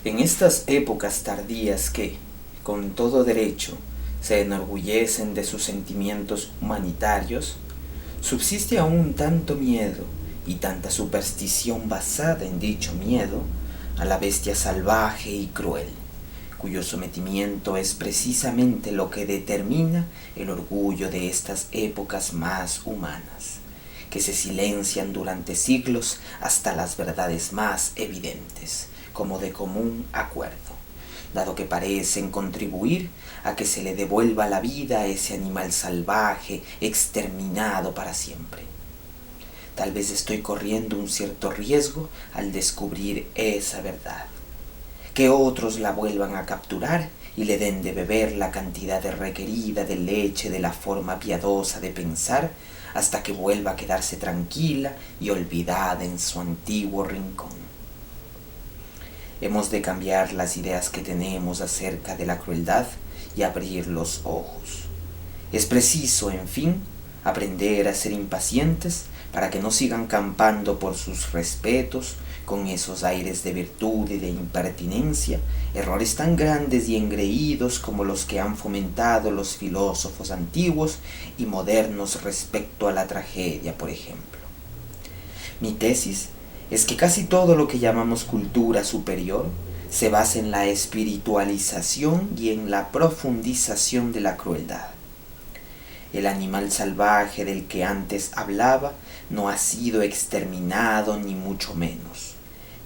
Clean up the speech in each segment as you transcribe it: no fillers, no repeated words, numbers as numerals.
En estas épocas tardías que, con todo derecho, se enorgullecen de sus sentimientos humanitarios, subsiste aún tanto miedo y tanta superstición basada en dicho miedo a la bestia salvaje y cruel, cuyo sometimiento es precisamente lo que determina el orgullo de estas épocas más humanas, que se silencian durante siglos hasta las verdades más evidentes, como de común acuerdo, dado que parecen contribuir a que se le devuelva la vida a ese animal salvaje exterminado para siempre. Tal vez estoy corriendo un cierto riesgo al descubrir esa verdad, que otros la vuelvan a capturar y le den de beber la cantidad requerida de leche de la forma piadosa de pensar hasta que vuelva a quedarse tranquila y olvidada en su antiguo rincón. Hemos de cambiar las ideas que tenemos acerca de la crueldad y abrir los ojos. Es preciso, en fin, aprender a ser impacientes para que no sigan campando por sus respetos con esos aires de virtud y de impertinencia, errores tan grandes y engreídos como los que han fomentado los filósofos antiguos y modernos respecto a la tragedia, por ejemplo. Mi tesis es que casi todo lo que llamamos cultura superior se basa en la espiritualización y en la profundización de la crueldad. El animal salvaje del que antes hablaba no ha sido exterminado ni mucho menos.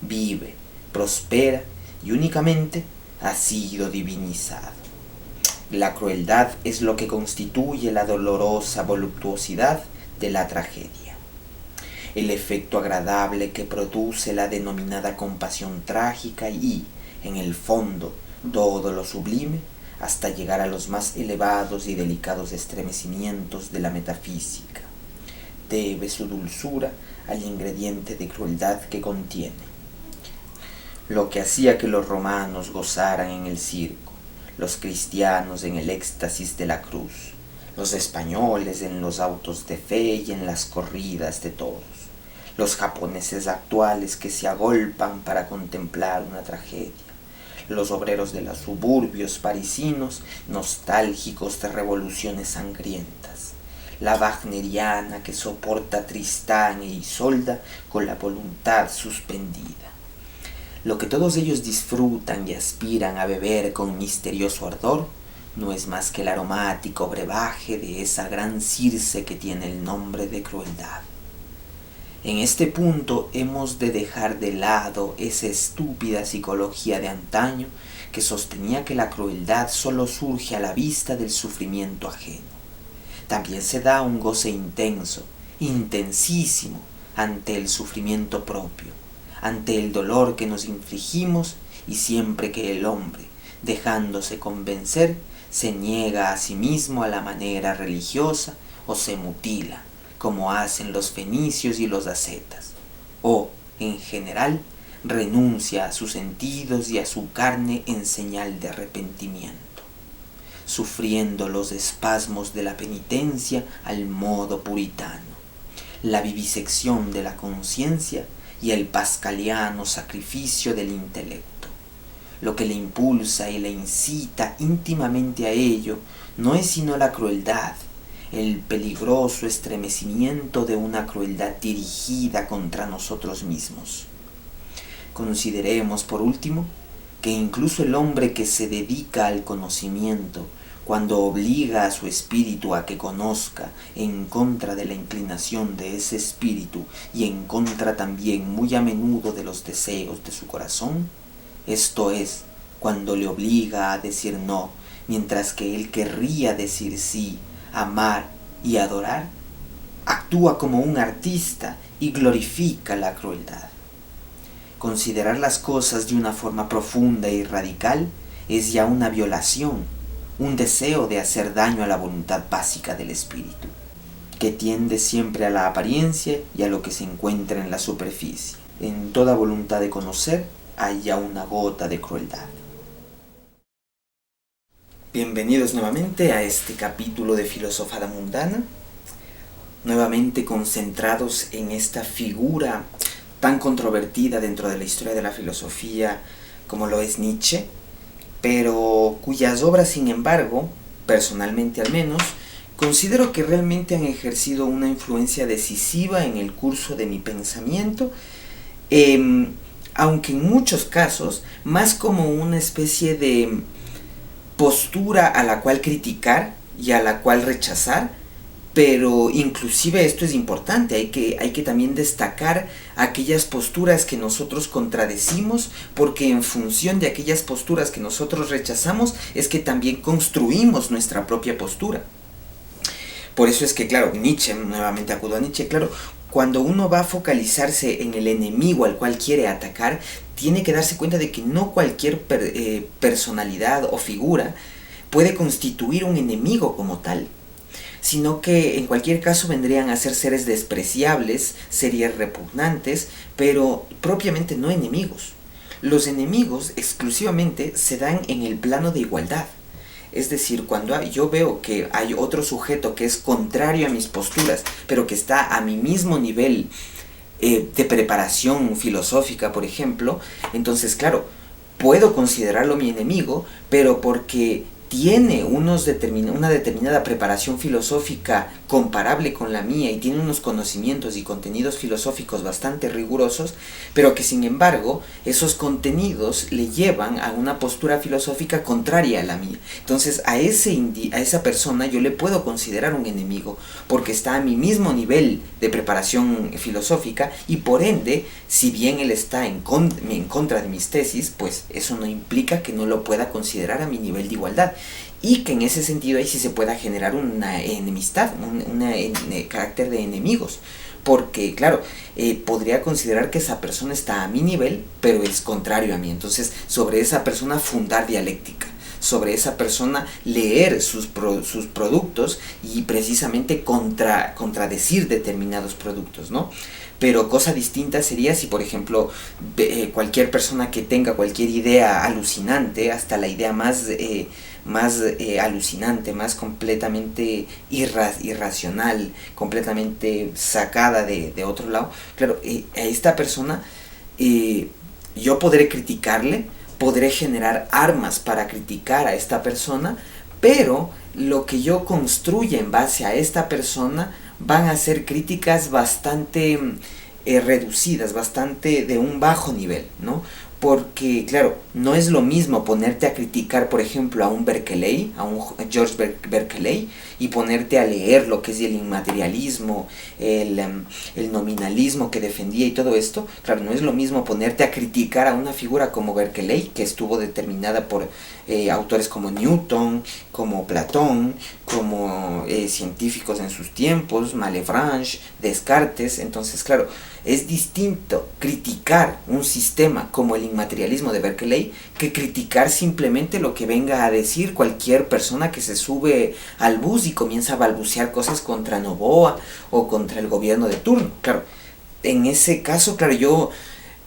Vive, prospera y únicamente ha sido divinizado. La crueldad es lo que constituye la dolorosa voluptuosidad de la tragedia. El efecto agradable que produce la denominada compasión trágica y, en el fondo, todo lo sublime, hasta llegar a los más elevados y delicados estremecimientos de la metafísica, debe su dulzura al ingrediente de crueldad que contiene. Lo que hacía que los romanos gozaran en el circo, los cristianos en el éxtasis de la cruz, los españoles en los autos de fe y en las corridas de toros, los japoneses actuales que se agolpan para contemplar una tragedia, los obreros de los suburbios parisinos nostálgicos de revoluciones sangrientas, la wagneriana que soporta a Tristán e Isolda con la voluntad suspendida. Lo que todos ellos disfrutan y aspiran a beber con misterioso ardor no es más que el aromático brebaje de esa gran Circe que tiene el nombre de crueldad. En este punto hemos de dejar de lado esa estúpida psicología de antaño que sostenía que la crueldad solo surge a la vista del sufrimiento ajeno. También se da un goce intenso, intensísimo, ante el sufrimiento propio, ante el dolor que nos infligimos y siempre que el hombre, dejándose convencer, se niega a sí mismo a la manera religiosa o se mutila, como hacen los fenicios y los ascetas, o, en general, renuncia a sus sentidos y a su carne en señal de arrepentimiento, sufriendo los espasmos de la penitencia al modo puritano, la vivisección de la conciencia y el pascaliano sacrificio del intelecto. Lo que le impulsa y le incita íntimamente a ello no es sino la crueldad, el peligroso estremecimiento de una crueldad dirigida contra nosotros mismos. Consideremos, por último, que incluso el hombre que se dedica al conocimiento, cuando obliga a su espíritu a que conozca en contra de la inclinación de ese espíritu y en contra también muy a menudo de los deseos de su corazón, esto es, cuando le obliga a decir no, mientras que él querría decir sí, amar y adorar, actúa como un artista y glorifica la crueldad. Considerar las cosas de una forma profunda y radical es ya una violación, un deseo de hacer daño a la voluntad básica del espíritu, que tiende siempre a la apariencia y a lo que se encuentra en la superficie. En toda voluntad de conocer hay ya una gota de crueldad. Bienvenidos nuevamente a este capítulo de Filosofada Mundana, nuevamente concentrados en esta figura tan controvertida dentro de la historia de la filosofía como lo es Nietzsche, pero cuyas obras, sin embargo, personalmente al menos, considero que realmente han ejercido una influencia decisiva en el curso de mi pensamiento, aunque en muchos casos más como una especie de postura a la cual criticar y a la cual rechazar. Pero inclusive esto es importante, hay que también destacar aquellas posturas que nosotros contradecimos, porque en función de aquellas posturas que nosotros rechazamos es que también construimos nuestra propia postura. Por eso es que, claro, Nietzsche, nuevamente acudo a Nietzsche, claro, cuando uno va a focalizarse en el enemigo al cual quiere atacar, tiene que darse cuenta de que no cualquier personalidad o figura puede constituir un enemigo como tal, sino que en cualquier caso vendrían a ser seres despreciables, seres repugnantes, pero propiamente no enemigos. Los enemigos exclusivamente se dan en el plano de igualdad. Es decir, cuando yo veo que hay otro sujeto que es contrario a mis posturas, pero que está a mi mismo nivel de preparación filosófica, por ejemplo, entonces, claro, puedo considerarlo mi enemigo, pero porque tiene una determinada preparación filosófica comparable con la mía y tiene unos conocimientos y contenidos filosóficos bastante rigurosos, pero que sin embargo esos contenidos le llevan a una postura filosófica contraria a la mía. Entonces a esa persona yo le puedo considerar un enemigo porque está a mi mismo nivel de preparación filosófica y por ende, si bien él está en contra de mis tesis, pues eso no implica que no lo pueda considerar a mi nivel de igualdad. Y que en ese sentido ahí sí se pueda generar una enemistad, un carácter de enemigos. Porque, claro, podría considerar que esa persona está a mi nivel, pero es contrario a mí. Entonces, sobre esa persona fundar dialéctica. Sobre esa persona leer sus productos y precisamente contradecir determinados productos, ¿no? Pero cosa distinta sería si, por ejemplo, cualquier persona que tenga cualquier idea alucinante, hasta la idea más alucinante, más completamente irracional, completamente sacada de otro lado, claro, a esta persona yo podré criticarle, podré generar armas para criticar a esta persona, pero lo que yo construya en base a esta persona van a ser críticas bastante reducidas, bastante de un bajo nivel, ¿no? Porque, claro, no es lo mismo ponerte a criticar, por ejemplo, a un Berkeley, a un George Berkeley, y ponerte a leer lo que es el inmaterialismo, el nominalismo que defendía y todo esto. Claro, no es lo mismo ponerte a criticar a una figura como Berkeley, que estuvo determinada por autores como Newton, como Platón, como científicos en sus tiempos, Malebranche, Descartes. Entonces, claro, es distinto criticar un sistema como el inmaterialismo de Berkeley que criticar simplemente lo que venga a decir cualquier persona que se sube al bus y comienza a balbucear cosas contra Noboa o contra el gobierno de turno. Claro, en ese caso, claro, yo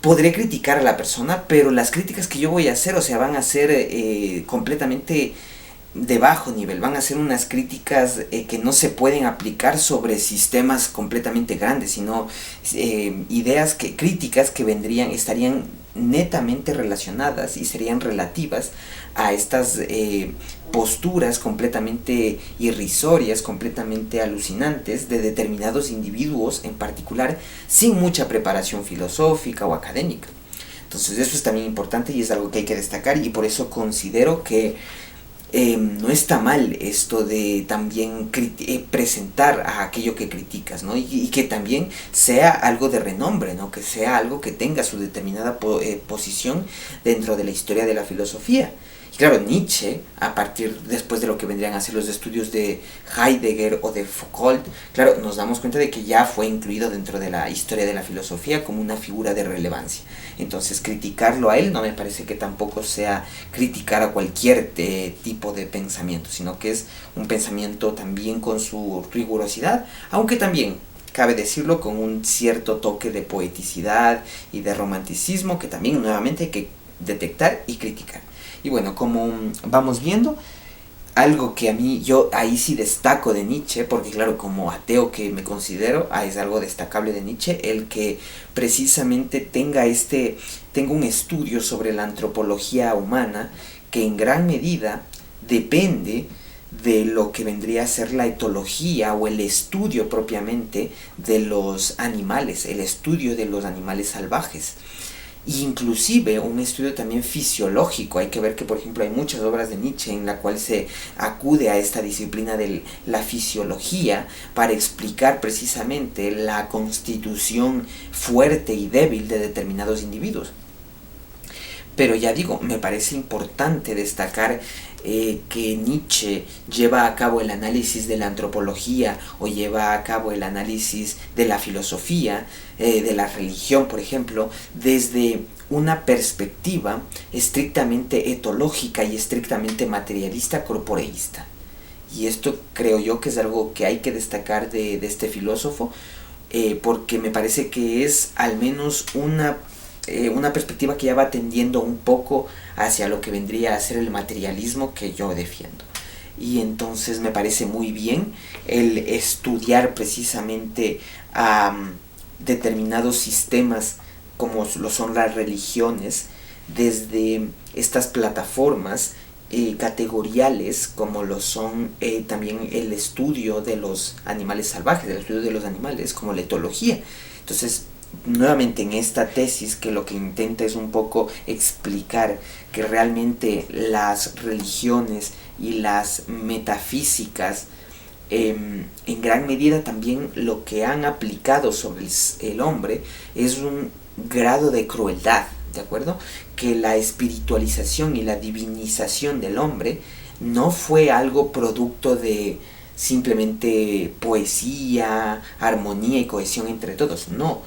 podré criticar a la persona, pero las críticas que yo voy a hacer, o sea, van a ser completamente de bajo nivel, van a ser unas críticas que no se pueden aplicar sobre sistemas completamente grandes, sino críticas que estarían netamente relacionadas y serían relativas a estas posturas completamente irrisorias, completamente alucinantes de determinados individuos en particular, sin mucha preparación filosófica o académica. Entonces eso es también importante y es algo que hay que destacar, y por eso considero que no está mal esto de también presentar a aquello que criticas, ¿no? Y que también sea algo de renombre, ¿no? Que sea algo que tenga su determinada posición dentro de la historia de la filosofía. Y claro, Nietzsche, después de lo que vendrían a ser los estudios de Heidegger o de Foucault, claro, nos damos cuenta de que ya fue incluido dentro de la historia de la filosofía como una figura de relevancia. Entonces, criticarlo a él no me parece que tampoco sea criticar a cualquier tipo de pensamiento, sino que es un pensamiento también con su rigurosidad, aunque también cabe decirlo con un cierto toque de poeticidad y de romanticismo que también nuevamente hay que detectar y criticar. Y bueno, como vamos viendo, algo que a mí, yo ahí sí destaco de Nietzsche, porque claro, como ateo que me considero, es algo destacable de Nietzsche, el que precisamente tenga un estudio sobre la antropología humana que en gran medida depende de lo que vendría a ser la etología o el estudio propiamente de los animales, el estudio de los animales salvajes. Inclusive un estudio también fisiológico. Hay que ver que, por ejemplo, hay muchas obras de Nietzsche en la cual se acude a esta disciplina de la fisiología para explicar precisamente la constitución fuerte y débil de determinados individuos. Pero ya digo, me parece importante destacar que Nietzsche lleva a cabo el análisis de la antropología o lleva a cabo el análisis de la filosofía, de la religión, por ejemplo, desde una perspectiva estrictamente etológica y estrictamente materialista corporeísta. Y esto creo yo que es algo que hay que destacar de este filósofo, porque me parece que es al menos una perspectiva que ya va tendiendo un poco hacia lo que vendría a ser el materialismo que yo defiendo. Y entonces me parece muy bien el estudiar precisamente determinados sistemas como lo son las religiones desde estas plataformas categoriales como lo son también el estudio de los animales salvajes, el estudio de los animales como la etología. Entonces, nuevamente en esta tesis que lo que intenta es un poco explicar que realmente las religiones y las metafísicas en gran medida también lo que han aplicado sobre el hombre es un grado de crueldad, ¿de acuerdo? Que la espiritualización y la divinización del hombre no fue algo producto de simplemente poesía, armonía y cohesión entre todos, no,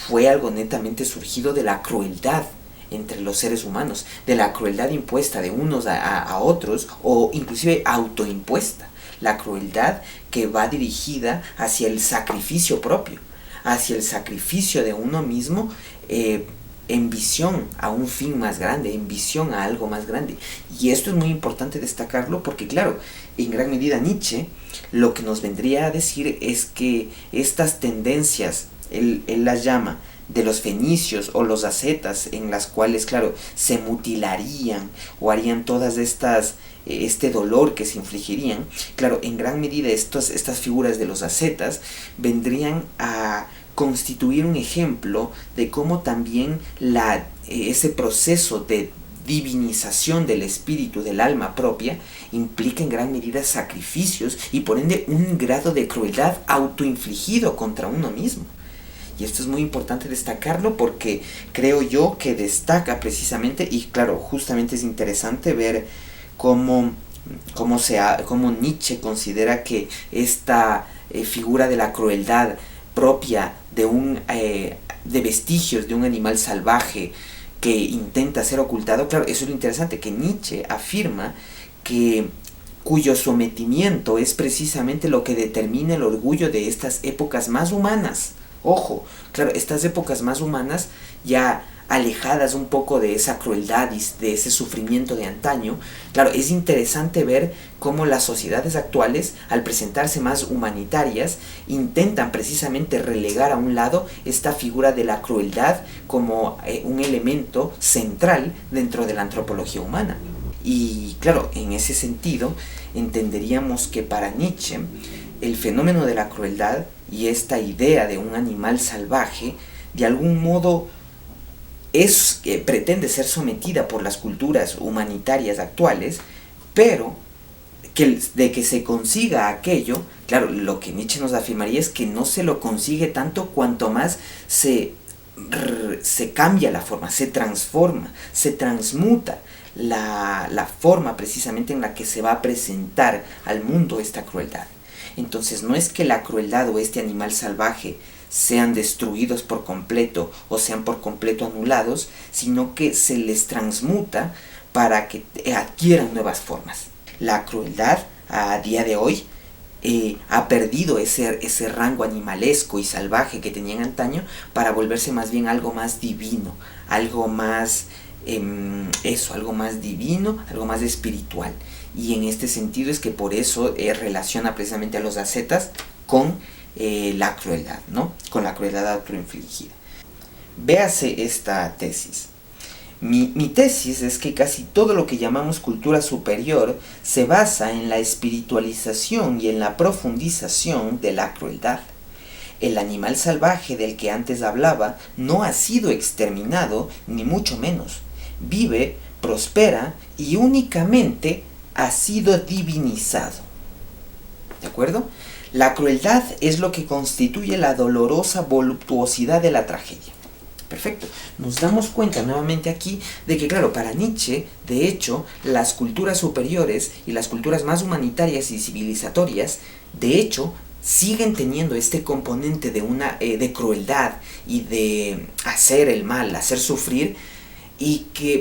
fue algo netamente surgido de la crueldad entre los seres humanos, de la crueldad impuesta de unos a otros o inclusive autoimpuesta, la crueldad que va dirigida hacia el sacrificio propio, hacia el sacrificio de uno mismo en visión a un fin más grande, en visión a algo más grande. Y esto es muy importante destacarlo porque claro, en gran medida Nietzsche lo que nos vendría a decir es que estas tendencias, él las llama de los fenicios o los ascetas, en las cuales, claro, se mutilarían o harían todas estas, este dolor que se infligirían, claro, en gran medida estas figuras de los ascetas vendrían a constituir un ejemplo de cómo también ese proceso de divinización del espíritu, del alma propia, implica en gran medida sacrificios y por ende un grado de crueldad autoinfligido contra uno mismo. Y esto es muy importante destacarlo porque creo yo que destaca precisamente, y claro, justamente es interesante ver cómo Nietzsche considera que esta figura de la crueldad propia de vestigios de un animal salvaje que intenta ser ocultado, claro, eso es lo interesante, que Nietzsche afirma cuyo sometimiento es precisamente lo que determina el orgullo de estas épocas más humanas. Ojo, claro, estas épocas más humanas, ya alejadas un poco de esa crueldad y de ese sufrimiento de antaño, claro, es interesante ver cómo las sociedades actuales, al presentarse más humanitarias, intentan precisamente relegar a un lado esta figura de la crueldad como un elemento central dentro de la antropología humana. Y claro, en ese sentido, entenderíamos que para Nietzsche, el fenómeno de la crueldad y esta idea de un animal salvaje, de algún modo pretende ser sometida por las culturas humanitarias actuales, pero de que se consiga aquello, claro, lo que Nietzsche nos afirmaría es que no se lo consigue tanto cuanto más se cambia la forma, se transforma, se transmuta la forma precisamente en la que se va a presentar al mundo esta crueldad. Entonces no es que la crueldad o este animal salvaje sean destruidos por completo o sean por completo anulados, sino que se les transmuta para que adquieran nuevas formas. La crueldad a día de hoy ha perdido ese rango animalesco y salvaje que tenía en antaño para volverse más bien algo más divino, algo más eso, algo más divino, algo más espiritual. Y en este sentido es que por eso relaciona precisamente a los ascetas con la crueldad, ¿no? Con la crueldad autoinfligida. Véase esta tesis. Mi tesis es que casi todo lo que llamamos cultura superior se basa en la espiritualización y en la profundización de la crueldad. El animal salvaje del que antes hablaba no ha sido exterminado, ni mucho menos. Vive, prospera y únicamente ha sido divinizado. ¿De acuerdo? La crueldad es lo que constituye la dolorosa voluptuosidad de la tragedia. Perfecto. Nos damos cuenta nuevamente aquí de que, claro, para Nietzsche, de hecho, las culturas superiores y las culturas más humanitarias y civilizatorias, de hecho, siguen teniendo este componente de crueldad y de hacer el mal, hacer sufrir,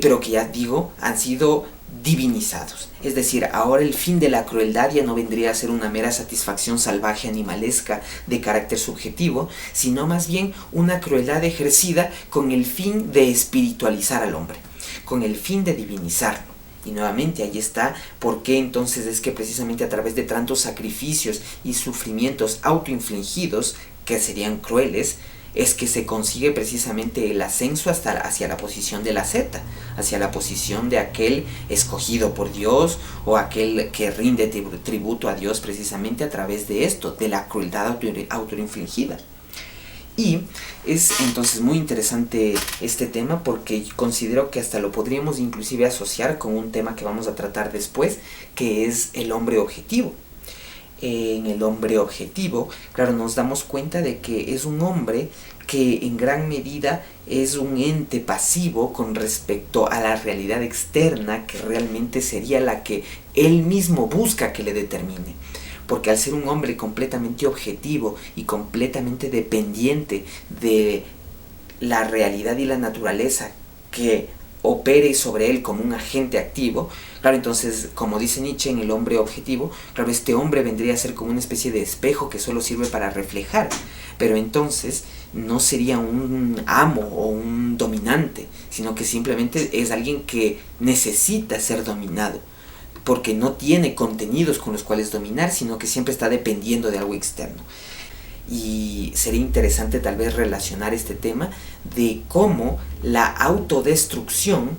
pero que ya digo, han sido divinizados. Es decir, ahora el fin de la crueldad ya no vendría a ser una mera satisfacción salvaje animalesca de carácter subjetivo, sino más bien una crueldad ejercida con el fin de espiritualizar al hombre, con el fin de divinizarlo. Y nuevamente ahí está por qué entonces es que precisamente a través de tantos sacrificios y sufrimientos autoinfligidos, que serían crueles, es que se consigue precisamente el ascenso hacia la posición de la asceta, hacia la posición de aquel escogido por Dios o aquel que rinde tributo a Dios precisamente a través de esto, de la crueldad autoinfligida. Y es entonces muy interesante este tema porque considero que hasta lo podríamos inclusive asociar con un tema que vamos a tratar después, que es el hombre objetivo. En el hombre objetivo, claro, nos damos cuenta de que es un hombre que en gran medida es un ente pasivo con respecto a la realidad externa, que realmente sería la que él mismo busca que le determine. Porque al ser un hombre completamente objetivo y completamente dependiente de la realidad y la naturaleza que opere sobre él como un agente activo, claro, entonces, como dice Nietzsche en el hombre objetivo, claro, este hombre vendría a ser como una especie de espejo que solo sirve para reflejar, pero entonces no sería un amo o un dominante, sino que simplemente es alguien que necesita ser dominado, porque no tiene contenidos con los cuales dominar, sino que siempre está dependiendo de algo externo. Y sería interesante tal vez relacionar este tema de cómo la autodestrucción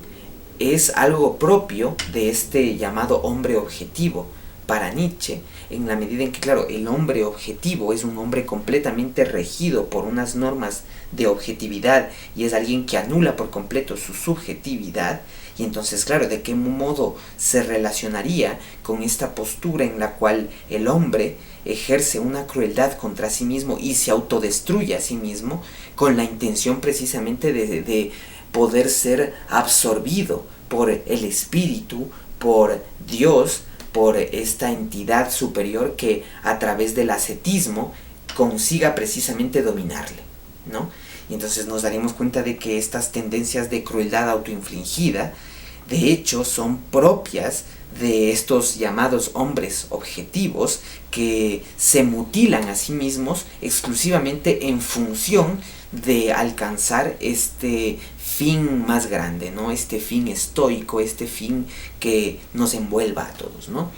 es algo propio de este llamado hombre objetivo para Nietzsche, en la medida en que, claro, el hombre objetivo es un hombre completamente regido por unas normas de objetividad y es alguien que anula por completo su subjetividad. Y entonces, claro, ¿de qué modo se relacionaría con esta postura en la cual el hombre ejerce una crueldad contra sí mismo y se autodestruye a sí mismo con la intención precisamente de poder ser absorbido por el espíritu, por Dios, por esta entidad superior que a través del ascetismo consiga precisamente dominarle, ¿no? Y entonces nos daríamos cuenta de que estas tendencias de crueldad autoinfligida, de hecho, son propias de estos llamados hombres objetivos que se mutilan a sí mismos exclusivamente en función de alcanzar este fin más grande, ¿no? Este fin estoico, este fin que nos envuelva a todos, ¿no?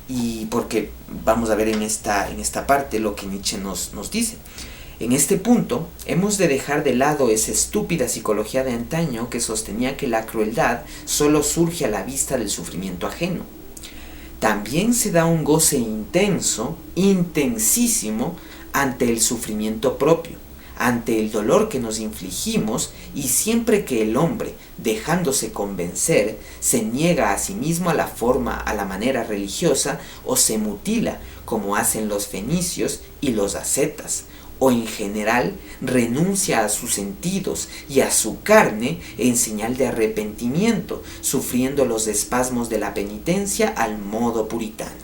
Y porque vamos a ver en esta parte lo que Nietzsche nos dice. En este punto, hemos de dejar de lado esa estúpida psicología de antaño que sostenía que la crueldad solo surge a la vista del sufrimiento ajeno. También se da un goce intenso, intensísimo, ante el sufrimiento propio, ante el dolor que nos infligimos, y siempre que el hombre, dejándose convencer, se niega a sí mismo a la manera religiosa, o se mutila, como hacen los fenicios y los ascetas, o en general renuncia a sus sentidos y a su carne en señal de arrepentimiento, sufriendo los espasmos de la penitencia al modo puritano.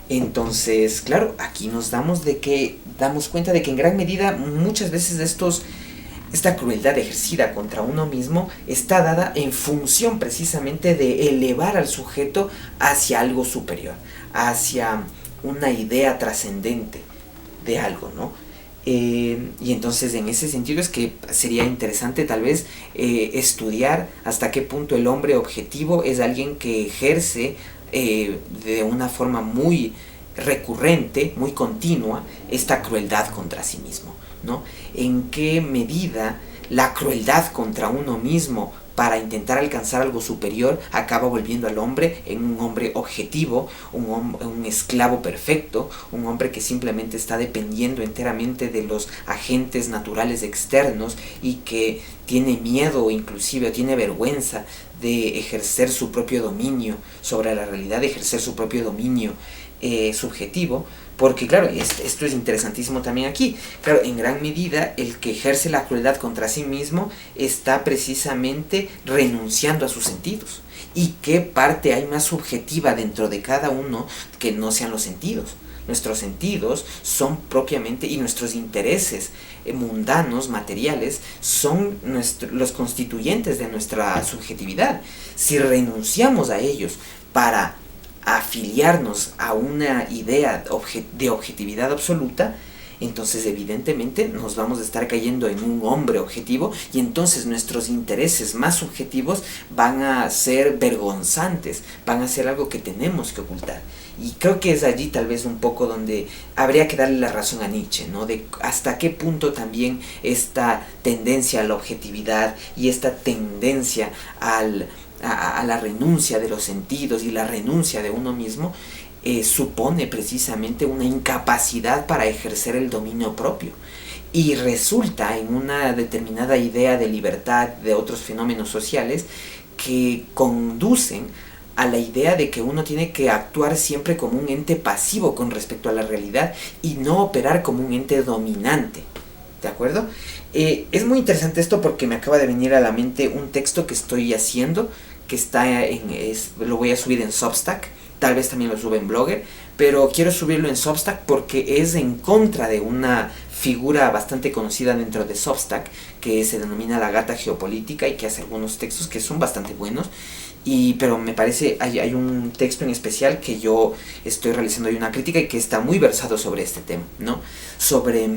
Entonces, claro, aquí nos damos cuenta de que en gran medida muchas veces esta crueldad ejercida contra uno mismo está dada en función precisamente de elevar al sujeto hacia algo superior, hacia una idea trascendente de algo, ¿no? Y entonces en ese sentido es que sería interesante tal vez estudiar hasta qué punto el hombre objetivo es alguien que ejerce de una forma muy recurrente, muy continua, esta crueldad contra sí mismo, ¿no? En qué medida la crueldad contra uno mismo para intentar alcanzar algo superior acaba volviendo al hombre en un hombre objetivo, un esclavo perfecto, un hombre que simplemente está dependiendo enteramente de los agentes naturales externos y que tiene miedo o inclusive tiene vergüenza de ejercer su propio dominio sobre la realidad, de ejercer su propio dominio subjetivo. Porque claro, esto es interesantísimo también aquí. Claro, en gran medida el que ejerce la crueldad contra sí mismo está precisamente renunciando a sus sentidos. ¿Y qué parte hay más subjetiva dentro de cada uno que no sean los sentidos? Nuestros sentidos son propiamente, y nuestros intereses mundanos, materiales, son los constituyentes de nuestra subjetividad. Si renunciamos a ellos para afiliarnos a una idea de objetividad absoluta, entonces evidentemente nos vamos a estar cayendo en un hombre objetivo y entonces nuestros intereses más subjetivos van a ser vergonzantes, van a ser algo que tenemos que ocultar. Y creo que es allí tal vez un poco donde habría que darle la razón a Nietzsche, ¿no? De hasta qué punto también esta tendencia a la objetividad y esta tendencia a la renuncia de los sentidos y la renuncia de uno mismo supone precisamente una incapacidad para ejercer el dominio propio y resulta en una determinada idea de libertad de otros fenómenos sociales que conducen a la idea de que uno tiene que actuar siempre como un ente pasivo con respecto a la realidad y no operar como un ente dominante. ¿De acuerdo? Es muy interesante esto porque me acaba de venir a la mente un texto que estoy haciendo, que lo voy a subir en Substack, tal vez también lo sube en Blogger, pero quiero subirlo en Substack porque es en contra de una figura bastante conocida dentro de Substack, que se denomina la gata geopolítica y que hace algunos textos que son bastante buenos. Pero me parece, hay un texto en especial que yo estoy realizando ahí una crítica y que está muy versado sobre este tema, ¿no? Sobre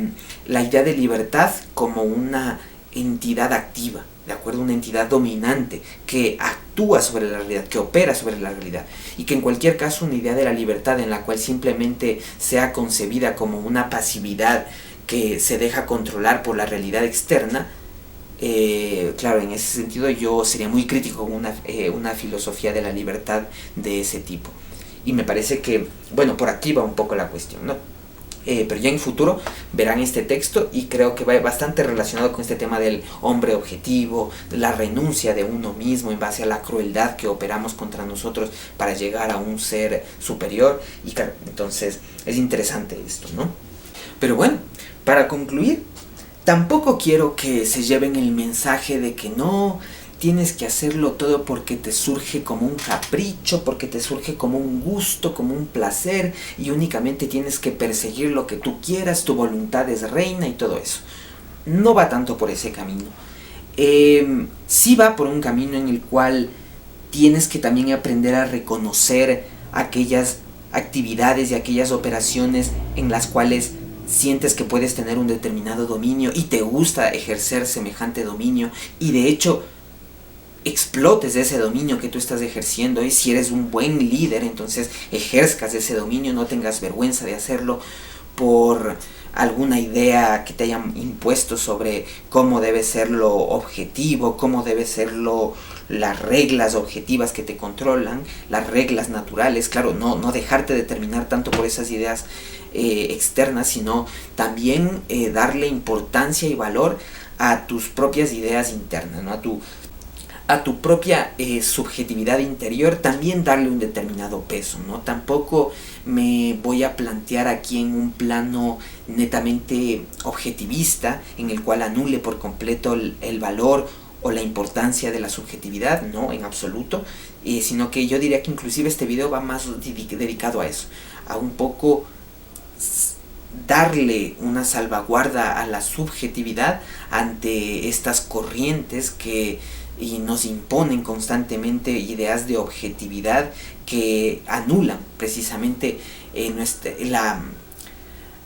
la idea de libertad como una entidad activa, ¿de acuerdo? Una entidad dominante que actúa sobre la realidad, que opera sobre la realidad. Y que en cualquier caso una idea de la libertad en la cual simplemente sea concebida como una pasividad que se deja controlar por la realidad externa, claro, en ese sentido yo sería muy crítico con una filosofía de la libertad de ese tipo. Y me parece que, bueno, por aquí va un poco la cuestión, ¿no? Pero ya en futuro verán este texto y creo que va bastante relacionado con este tema del hombre objetivo, de la renuncia de uno mismo en base a la crueldad que operamos contra nosotros para llegar a un ser superior. Y claro, entonces es interesante esto, ¿no? Pero bueno, para concluir, tampoco quiero que se lleven el mensaje de que no, tienes que hacerlo todo porque te surge como un capricho, porque te surge como un gusto, como un placer, y únicamente tienes que perseguir lo que tú quieras, tu voluntad es reina y todo eso. No va tanto por ese camino. Sí va por un camino en el cual tienes que también aprender a reconocer aquellas actividades y aquellas operaciones en las cuales sientes que puedes tener un determinado dominio y te gusta ejercer semejante dominio y de hecho explotes ese dominio que tú estás ejerciendo, y si eres un buen líder entonces ejerzcas ese dominio, no tengas vergüenza de hacerlo por alguna idea que te hayan impuesto sobre cómo debe ser lo objetivo, cómo debe ser las reglas objetivas que te controlan, las reglas naturales. Claro, no dejarte determinar tanto por esas ideas externas, sino también darle importancia y valor a tus propias ideas internas, ¿no? A tu propia subjetividad interior, también darle un determinado peso, ¿no? Tampoco me voy a plantear aquí en un plano netamente objetivista, en el cual anule por completo el valor o la importancia de la subjetividad, no, en absoluto, sino que yo diría que inclusive este video va más dedicado a eso, a un poco darle una salvaguarda a la subjetividad ante estas corrientes que nos imponen constantemente ideas de objetividad que anulan precisamente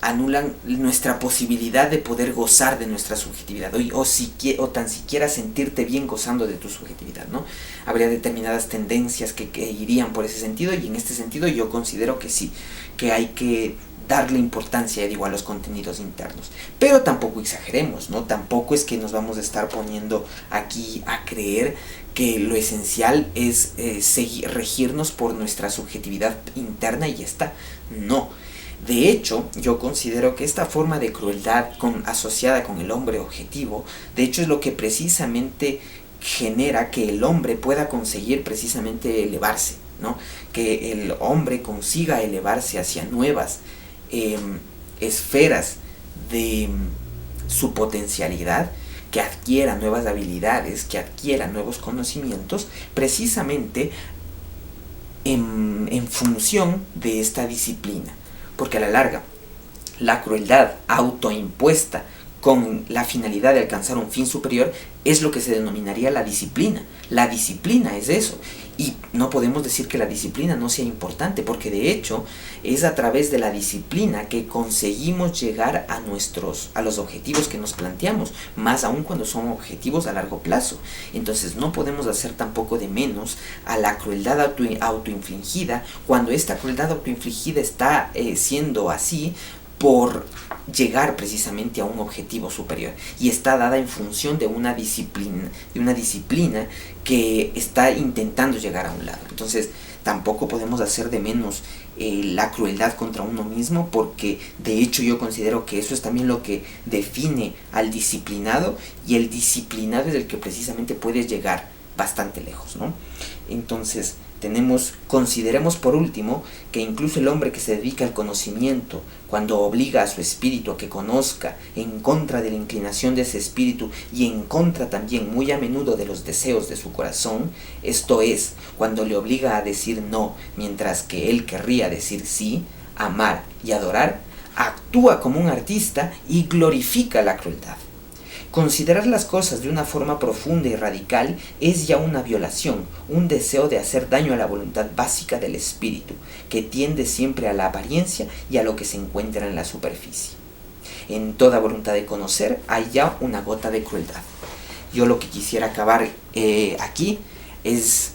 anulan nuestra posibilidad de poder gozar de nuestra subjetividad o tan siquiera sentirte bien gozando de tu subjetividad, ¿no? Habría determinadas tendencias que irían por ese sentido, y en este sentido yo considero que sí, que hay que darle importancia, digo, a los contenidos internos, pero tampoco exageremos, ¿no? Tampoco es que nos vamos a estar poniendo aquí a creer que lo esencial es regirnos por nuestra subjetividad interna y ya está. No. De hecho, yo considero que esta forma de crueldad asociada con el hombre objetivo, de hecho es lo que precisamente genera que el hombre pueda conseguir precisamente elevarse, ¿no? Que el hombre consiga elevarse hacia nuevas esferas de su potencialidad, que adquiera nuevas habilidades, que adquiera nuevos conocimientos, precisamente en función de esta disciplina. Porque a la larga, la crueldad autoimpuesta con la finalidad de alcanzar un fin superior es lo que se denominaría la disciplina. La disciplina es eso. Y no podemos decir que la disciplina no sea importante, porque de hecho es a través de la disciplina que conseguimos llegar a los objetivos que nos planteamos, más aún cuando son objetivos a largo plazo. Entonces no podemos hacer tampoco de menos a la crueldad autoinfligida, cuando esta crueldad autoinfligida está siendo así por llegar precisamente a un objetivo superior, y está dada en función de una disciplina que está intentando llegar a un lado. Entonces tampoco podemos hacer de menos la crueldad contra uno mismo, porque de hecho yo considero que eso es también lo que define al disciplinado, y el disciplinado es el que precisamente puede llegar bastante lejos, ¿no? Entonces consideremos por último que incluso el hombre que se dedica al conocimiento, cuando obliga a su espíritu a que conozca en contra de la inclinación de ese espíritu y en contra también muy a menudo de los deseos de su corazón, esto es, cuando le obliga a decir no mientras que él querría decir sí, amar y adorar, actúa como un artista y glorifica la crueldad. Considerar las cosas de una forma profunda y radical es ya una violación, un deseo de hacer daño a la voluntad básica del espíritu, que tiende siempre a la apariencia y a lo que se encuentra en la superficie. En toda voluntad de conocer hay ya una gota de crueldad. Yo lo que quisiera acabar aquí es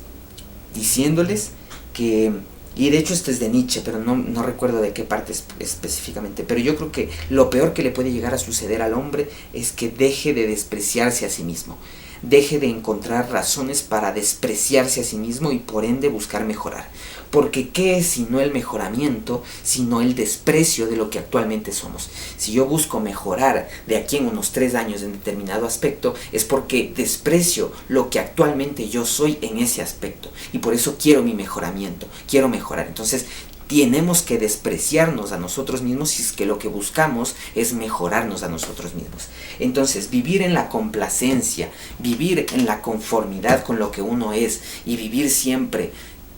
diciéndoles que, y de hecho esto es de Nietzsche, pero no recuerdo de qué parte específicamente, pero yo creo que lo peor que le puede llegar a suceder al hombre es que deje de despreciarse a sí mismo, deje de encontrar razones para despreciarse a sí mismo y por ende buscar mejorar. Porque ¿qué es sino el mejoramiento, sino el desprecio de lo que actualmente somos? Si yo busco mejorar de aquí en unos 3 años en determinado aspecto, es porque desprecio lo que actualmente yo soy en ese aspecto. Y por eso quiero mi mejoramiento, quiero mejorar. Entonces, tenemos que despreciarnos a nosotros mismos si es que lo que buscamos es mejorarnos a nosotros mismos. Entonces, vivir en la complacencia, vivir en la conformidad con lo que uno es y vivir siempre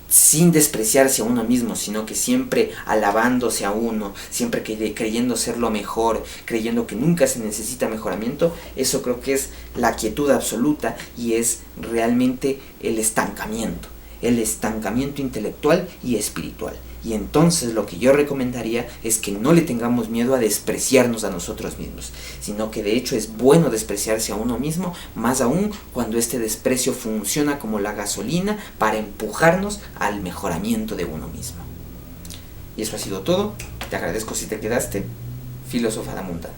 sin despreciarse a uno mismo, sino que siempre alabándose a uno, siempre creyendo ser lo mejor, creyendo que nunca se necesita mejoramiento, eso creo que es la quietud absoluta y es realmente el estancamiento intelectual y espiritual. Y entonces lo que yo recomendaría es que no le tengamos miedo a despreciarnos a nosotros mismos, sino que de hecho es bueno despreciarse a uno mismo, más aún cuando este desprecio funciona como la gasolina para empujarnos al mejoramiento de uno mismo. Y eso ha sido todo. Te agradezco si te quedaste. Filósofa la Mundana.